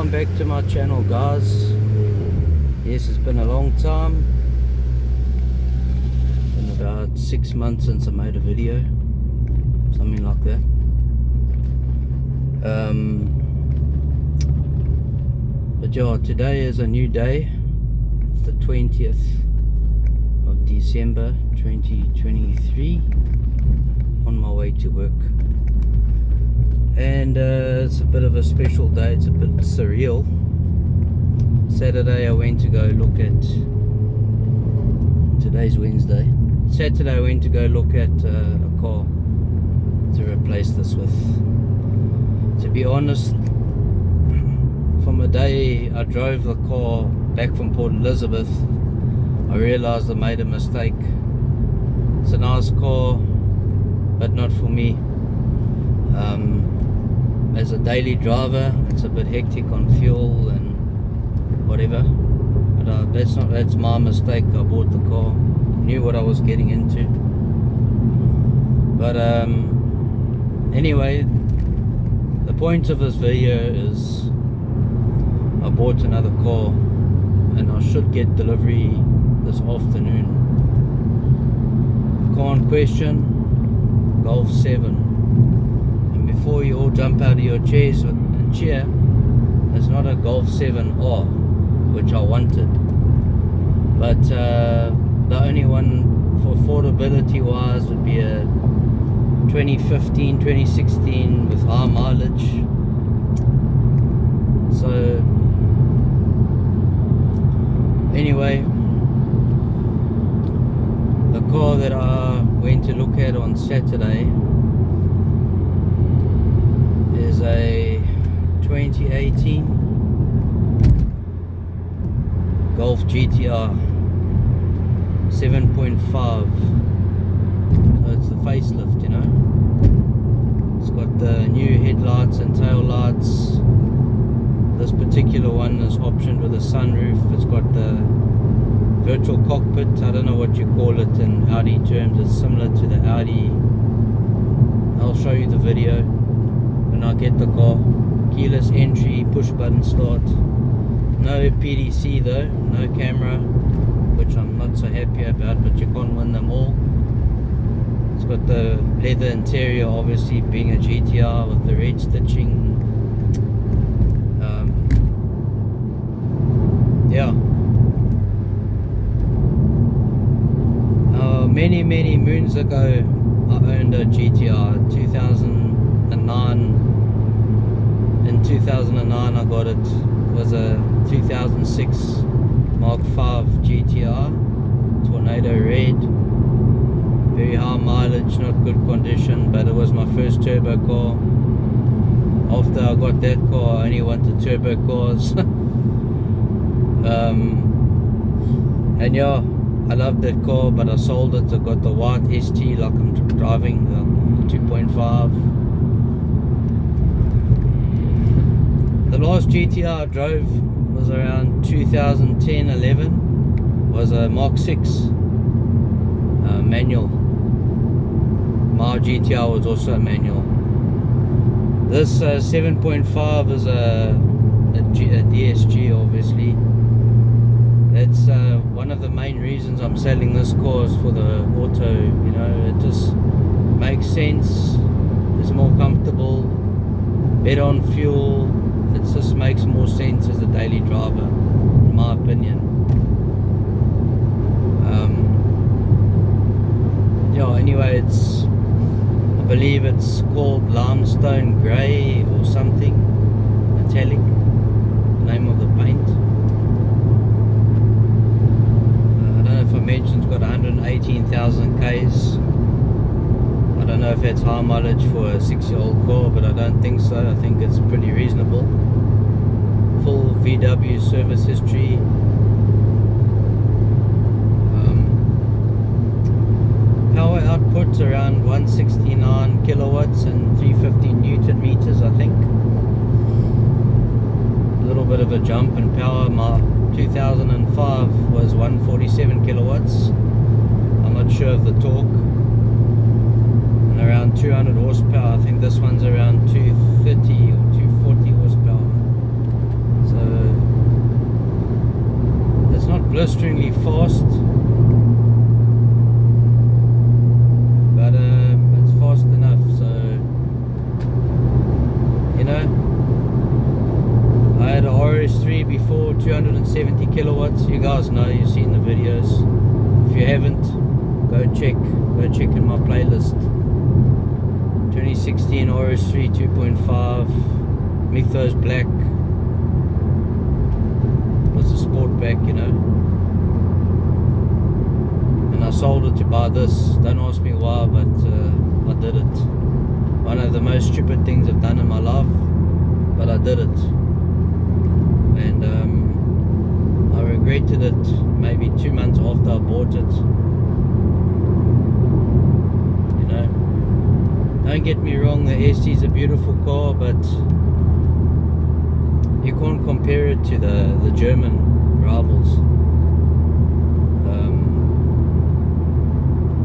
welcome back to my channel, guys. Yes, it's been a long time. Been about 6 months since I made a video, something like that. But yeah, today is a new day. It's the 20th of December 2023, on my way to work. And it's a bit of a special day, it's a bit surreal. Saturday I went to go look at, today's Wednesday, Saturday I went to go look at a car to replace this with. To be honest, from the day I drove the car back from Port Elizabeth, I realised I made a mistake. It's a nice car, but not for me. As a daily driver, it's a bit hectic on fuel and whatever. But that's my mistake. I bought the car, knew what I was getting into. But anyway, the point of this video is I bought another car and I should get delivery this afternoon. The car in question, Golf 7. Before you all jump out of your chairs and cheer, it's not a Golf 7R, which I wanted, but the only one for affordability wise would be a 2015, 2016 with high mileage. So anyway, the car that I went to look at on Saturday is a 2018 Golf GTR 7.5. So it's the facelift, you know. It's got the new headlights and tail lights. This particular one is optioned with a sunroof. It's got the virtual cockpit. I don't know what you call it in Audi terms. It's similar to the Audi. I'll show you the video when I get the car. Keyless entry, push button start. No PDC though, no camera, which I'm not so happy about, but you can't win them all. It's got the leather interior, obviously being a GTR, with the red stitching. Yeah. Many moons ago I owned a GTR, 2009. In 2009 I got it. Was a 2006 Mark V GTR, Tornado Red. Very high mileage, not good condition, but it was my first turbo car. After I got that car, I only wanted turbo cars. And yeah, I loved that car, but I sold it. I got the white ST like I'm driving, the 2.5. The last GTR I drove was around 2010-11. Was a Mark 6 manual. My GTR was also a manual. This 7.5 is a DSG, obviously. That's one of the main reasons I'm selling this car, is for the auto. You know, it just makes sense. It's more comfortable, better on fuel. It just makes more sense as a daily driver, in my opinion. Yeah, anyway, I believe it's called limestone grey or something, metallic, the name of the paint. I don't know if I mentioned it's got 118,000 Ks. I don't know if that's high mileage for a 6-year-old car, but I don't think so. I think it's pretty reasonable. Full VW service history. Power output around 169 kilowatts and 350 Newton meters, I think. A little bit of a jump in power. My 2005 was 147 kilowatts. I'm not sure of the torque. And around 200 horsepower. I think this one's around 230 or 240 horsepower. 170 kilowatts. You guys know, you've seen the videos. If you haven't, go check in my playlist. 2016 RS3 2.5 Mythos Black. Was a sportback, you know. And I sold it to buy this. Don't ask me why, but I did it. One of the most stupid things I've done in my life, but I did it. And I regretted it maybe 2 months after I bought it. You know, don't get me wrong, the ST is a beautiful car, but you can't compare it to the German rivals.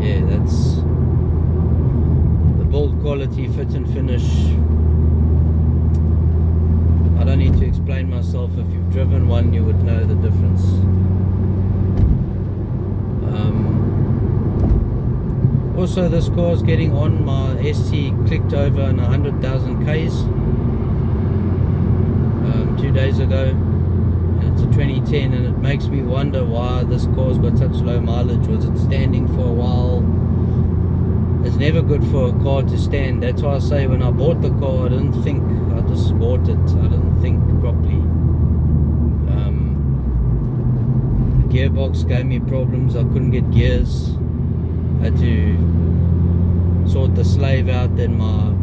Yeah, that's the build quality, fit and finish. I don't need to explain myself. If you've driven one, you would know the difference. Also, this car is getting on. My ST clicked over in 100,000 Ks 2 days ago, and it's a 2010, and it makes me wonder why this car's got such low mileage. Was it standing for a while? It's never good for a car to stand. That's why I say when I bought the car, I didn't think. I just bought it. I didn't think properly. The gearbox gave me problems. I couldn't get gears. I had to sort the slave out. Then my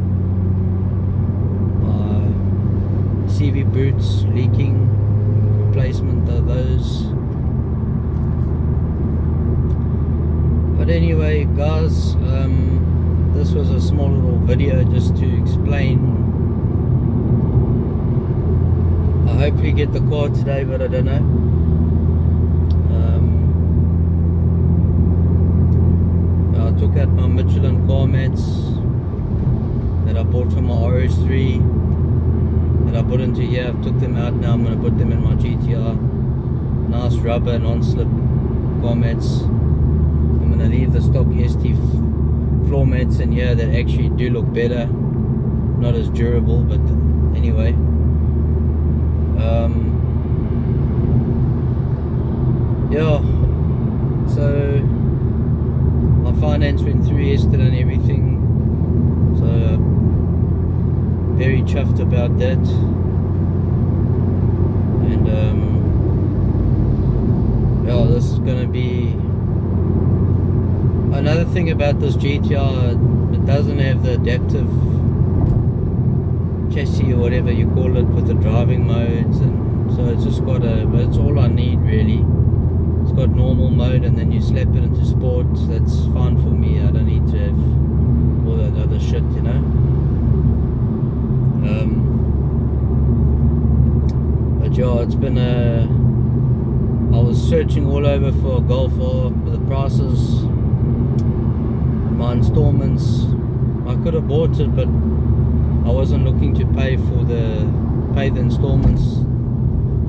CV boots leaking. Replacement of those. But anyway, guys, this was a small little video just to explain. I hope we get the car today, but I don't know. I took out my Michelin car mats that I bought from my RS3 that I put into here. I've took them out now. I'm going to put them in my GTR. Nice rubber non-slip car mats. I'm going to leave the stock ST floor mats in here that actually do look better, not as durable, but anyway. Yeah, so my finance went through yesterday and everything, so very chuffed about that. And yeah, this is gonna be another thing about this GTR. It doesn't have the adaptive chassis or whatever you call it with the driving modes, and so it's just got but it's all I need really. It's got normal mode and then you slap it into sport. That's fine for me. I don't need to have all that other shit, you know. But yeah, it's been I was searching all over for a Golf R for the prices, my installments. I could have bought it, but I wasn't looking to pay the installments.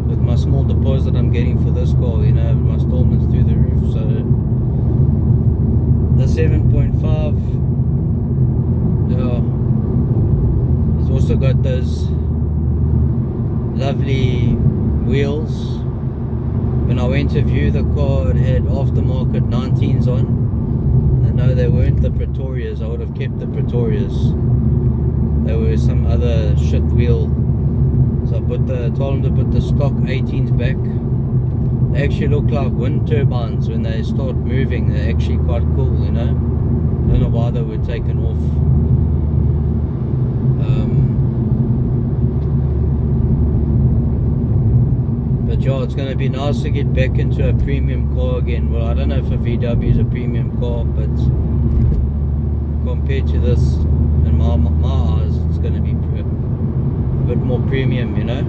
With my small deposit I'm getting for this car, you know, my installments through the roof. So the 7.5, yeah, it's also got those lovely wheels. When I went to view the car, it had aftermarket 19s on. And no, they weren't the Pretorias. I would have kept the Pretorias. They were some other shit wheel. So I told them to put the stock 18s back. They actually look like wind turbines when they start moving. They're actually quite cool, you know. I don't know why they were taken off. But yeah, it's going to be nice to get back into a premium car again. Well, I don't know if a VW is a premium car, but compared to this, in my eyes, it's going to be a bit more premium, you know.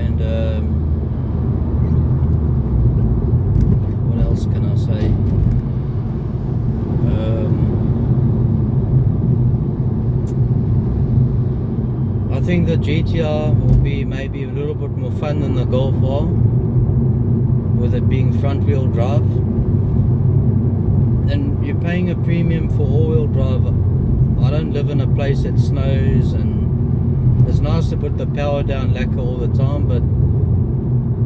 And what else can I say? I think the GTR will be maybe a little bit more fun than the Golf R, with it being front wheel drive. And you're paying a premium for all-wheel drive. I don't live in a place that snows and it's nice to put the power down lacquer all the time, but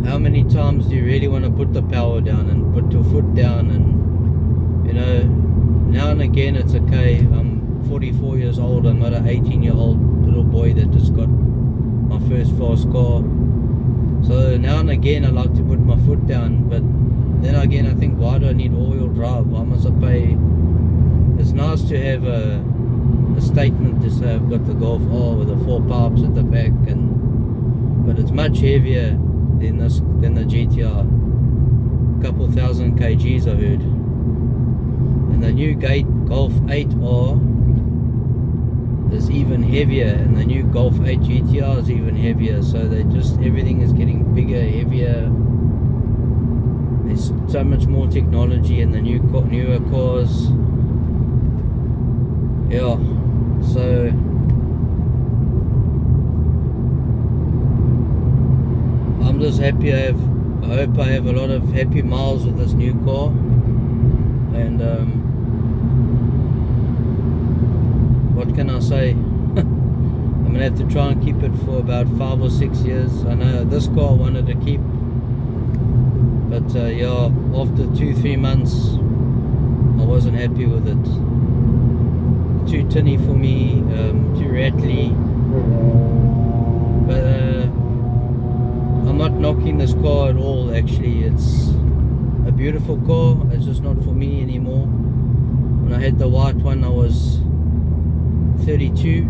how many times do you really want to put the power down and put your foot down? And you know, now and again it's okay. I'm 44 years old. I'm not an 18-year-old little boy that just got my first fast car. So now and again I like to put my foot down, but then again I think, why do I need all-wheel drive? Why must I pay? It's nice to have a statement to say I've got the Golf R with the 4 pipes at the back, but it's much heavier than the GTR. A couple thousand kgs I heard. And the new Golf 8R is even heavier, and the new Golf 8 GTR is even heavier. So everything is getting bigger, heavier. There's so much more technology in the newer cars. Yeah, so I'm just happy. I hope I have a lot of happy miles with this new car, and what can I say? I'm gonna have to try and keep it for about 5 or 6 years. I know this car I wanted to keep, but yeah, after 2-3 months I wasn't happy with it. Too tinny for me, too rattly. But I'm not knocking this car at all. Actually, it's a beautiful car. It's just not for me anymore. When I had the white one I was 32.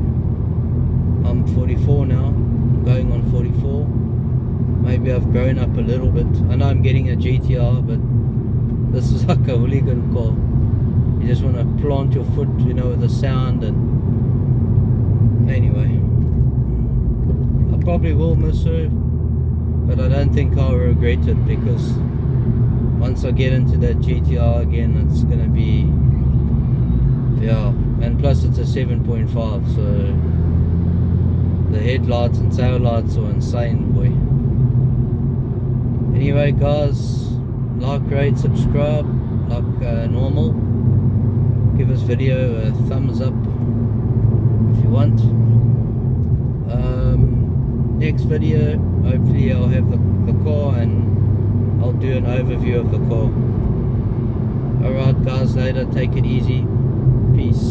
I'm 44 now. I'm going on 44. Maybe I've grown up a little bit. I know I'm getting a GTR, but this is like a hooligan car. You just want to plant your foot, you know, with the sound. And anyway, I probably will miss her, but I don't think I'll regret it, because once I get into that GTR again, it's going to be, yeah, and plus it's a 7.5, so the headlights and tail lights are insane, boy. Anyway guys, like, rate, subscribe like normal. Give this video a thumbs up if you want. Next video, hopefully I'll have the car and I'll do an overview of the car. Alright guys, later, take it easy. Peace.